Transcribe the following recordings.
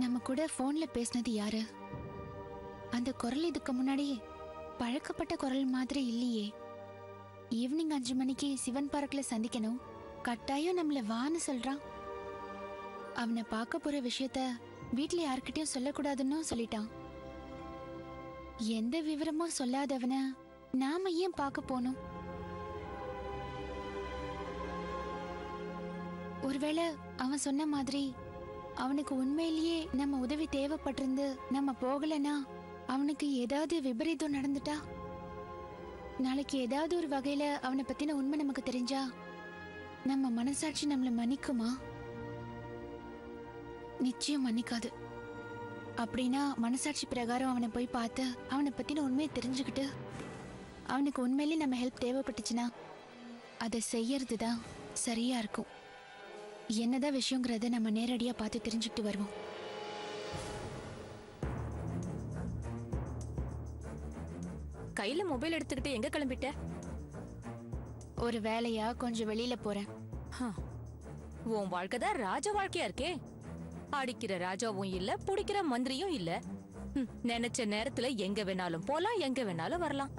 நம்ம கூட போன்ல பேசினது யாரு? அந்த குரல் இதுக்கு முன்னாடி பழக்கப்பட்ட குரல் மாதிரி இல்லையே. ஈவினிங் 5 மணிக்கு சிவன் பார்க்ல சந்திக்கணும், கட்டாயம் நம்மள வான்னு சொல்றான். அவனை பார்க்க போற விஷயத்த வீட்ல யார்கிட்டயும் சொல்லக்கூடாதுன்னு சொல்லிட்டான். எந்த விவரமும் சொல்லாதவன நாம ஏன் பார்க்க போனோம்? ஒருவேளை அவன் சொன்ன மாதிரி அவனுக்கு உண்மையிலேயே நம்ம உதவி தேவைப்பட்டிருந்து நம்ம போகலனா அவனுக்கு ஏதாவது விபரீதம் நடந்துட்டா, நாளைக்கு ஏதாவது ஒரு வகையில அவனை பத்தின உண்மை நமக்கு தெரிஞ்சா நம்ம மனசாட்சி நம்மள மன்னிக்குமா? நிச்சயம் மன்னிக்காது. அப்படின்னா மனசாட்சி பிரகாரம் அவனை போய் பார்த்து அவனை பத்தின உண்மையை தெரிஞ்சுக்கிட்டு அவனுக்கு உண்மையிலேயே நம்ம ஹெல்ப் தேவைப்பட்டுச்சுன்னா அதை செய்யறது தான் சரியா இருக்கும். என்னதான் விஷயங்கிறத நம்ம நேரடியா பார்த்து தெரிஞ்சுக்கிட்டு வருவோம். கையில மொபைல் எடுத்துக்கிட்டு எங்க கிளம்பிட்ட? ஒரு வேலையா கொஞ்சம் வெளியில போறேன். உன் வாழ்க்கைதான் ராஜ வாழ்க்கையா இருக்கே. அடிக்கிற ராஜாவும் இல்ல, புடிக்கிற மந்திரியும் இல்ல. நினைச்ச நேரத்துல எங்க வேணாலும் போலாம், எங்க வேணாலும் வரலாம்.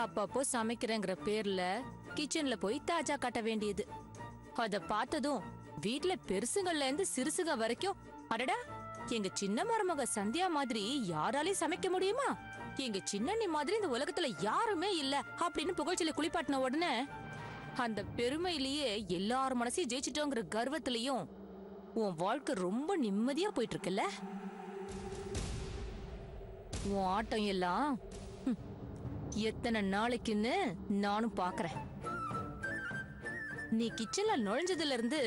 அப்பப்போ சமைக்கிறேங்கிற பேர்ல கிச்சன்ல போய் தாஜா காட்ட வேண்டியது. அத பார்த்ததும் வீட்ல பெருசுங்கள்ல இருந்து சிறுசுங்க வரைக்கும், அடடா எங்க சின்ன மருமக சந்தியா மாதிரி யாராலையும் சமைக்க முடியுமா, எங்க சின்னண்ணி மாதிரி இந்த உலகத்துல யாருமே இல்ல அப்படின்னு புகழ்ச்சியில குளிப்பாட்டின உடனே அந்த பெருமையிலேயே எல்லார் மனசையும் ஜெயிச்சிட்டோங்கிற கர்வத்திலையும் உன் வாழ்க்கை ரொம்ப நிம்மதியா போயிட்டு இருக்குல்ல. உன் ஆட்டம் எல்லாம் எத்தனை நாளைக்குன்னு நானும் பாக்குறேன். நீ கிச்சன்ல நுழைஞ்சதுல இருந்து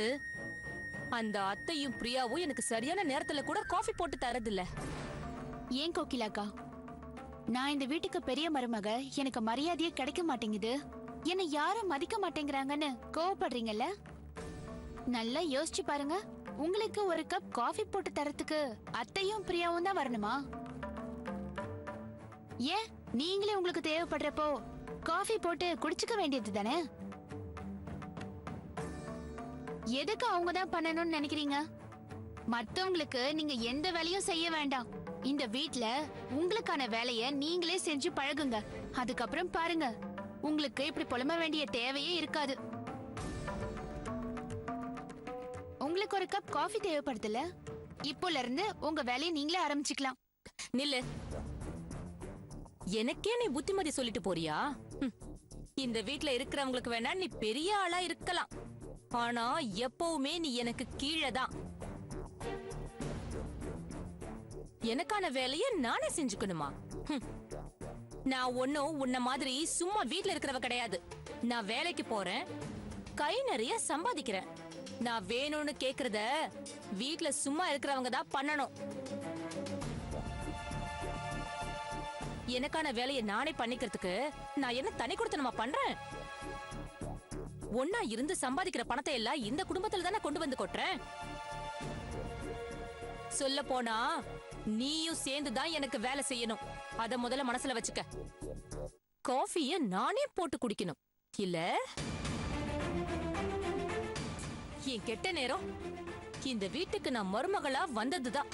அந்த அத்தையும் பிரியாவும் எனக்கு சரியான நேரத்துல கூட காஃபி போட்டு தரதில்ல. ஏன் கோகிலாக்கா, நான் இந்த வீட்டுக்கு பெரிய மருமக, எனக்கு மரியாதையே கிடைக்க மாட்டேங்குது, என்னை யாரும் மதிக்க மாட்டேங்கிறாங்கன்னு கோவப்படுறீங்கல்ல? நல்லா யோசிச்சு பாருங்க. உங்களுக்கு ஒரு கப் காஃபி போட்டு தரத்துக்கு அத்தையும் பிரியாவும் தான் வரணுமா? ஏன் நீங்களே உங்களுக்கு தேவைப்படுறப்போ காஃபி போட்டு குடிச்சுக்க வேண்டியது தானே? எதுக்கு அவங்க தான் பண்ணணும்னு நினைக்கிறீங்க? மத்தவங்களுக்கு நீங்க எந்த வேலையும் செய்ய வேண்டாம். இந்த வீட்ல உங்களுக்கான வேலைய நீங்களே செஞ்சு பழகுங்க. அதுக்கப்புறம் பாருங்க, உங்களுக்கு இப்படி புலம்ப வேண்டிய தேவையே இருக்காது. உங்களுக்கு ஒரு கப் காஃபி தேவைப்படுதுல, இப்போல இருந்து உங்க வேலையை நீங்களே ஆரம்பிச்சுக்கலாம். நில்லு. எனக்கே நீ புத்திமதி சொல்லிட்டு போறியா? இந்த வீட்ல இருக்கிறவங்களுக்கு வேணா நீ பெரிய ஆளா இருக்கலாம், ஆனா எப்பவுமே நீ எனக்கு கீழதான். எனக்கான வேலைய நானே செஞ்சுக்கணுமா? நான் ஒன்னும் உன்ன மாதிரி சும்மா வீட்ல இருக்கிறவ கிடையாது. நான் வேலைக்கு போறேன், கை நிறைய சம்பாதிக்கிறேன். நான் வேணும்னு கேக்குறத வீட்ல சும்மா இருக்கிறவங்க தான் பண்ணணும். எனக்கான வேலையை நானே பண்ணிக்கிறதுக்கு நான் என்ன தனி கொடுத்தனமா பண்றேன்? ஒன்னா இருந்து சம்பாதிக்கிற பணத்தை எல்லாம் இந்த குடும்பத்துல தானே கொண்டு வந்து கொட்டுறேன். சொல்ல போனா நீயும் சேர்ந்துதான் எனக்கு வேலை செய்யணும். அத முதல்ல மனசுல வச்சுக்க. காஃபிய நானே போட்டு குடிக்கணும் இல்ல? என் கெட்ட நேரம் இந்த வீட்டுக்கு நான் மருமகளா வந்ததுதான்.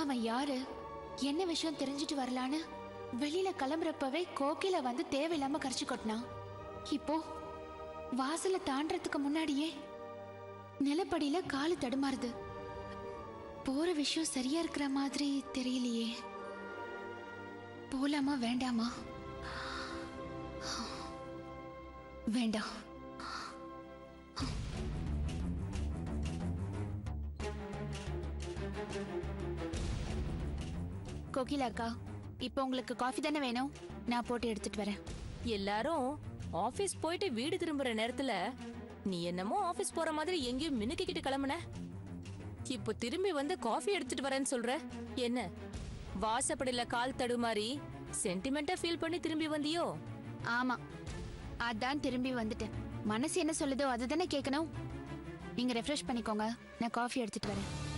அவன் யாரு, என்ன விஷயம் தெரிஞ்சிட்டு வரலான்னு வெளியில கிளம்புறப்பவே கோகில வந்து தேவையில்லாம கரிச்சு கொட்டினான். இப்போ வாசல தாண்டறதுக்கு முன்னாடியே நிலப்படியில காலு தடுமாறுது. போற விஷயம் சரியா இருக்கிற மாதிரி தெரியலையே. போலாமா வேண்டாமா? வேண்டாம். கோகிலாக்கா, இப்போ உங்களுக்கு காஃபி தானே வேணும்? நான் போட்டு எடுத்துட்டு வரேன். எல்லாரும் ஆபீஸ் போயிட்டு வீடு திரும்புற நேரத்துல நீ என்னமோ ஆபீஸ் போற மாதிரி எங்கேயும் மினுக்கிட்டு கிளம்புன. இப்போ திரும்பி வந்து காஃபி எடுத்துட்டு வரேன்னு சொல்ற? என்ன வாசப்படியில கால் தடுமாறி சென்டிமெண்டா ஃபீல் பண்ணி திரும்பி வந்தியோ? ஆமா, அதான் திரும்பி வந்துட்டேன். மனசு என்ன சொல்லுதோ அதுதானே கேட்கணும். நீங்க ரெஃப்ரெஷ் பண்ணிக்கோங்க, நான் காஃபி எடுத்துட்டு வரேன்.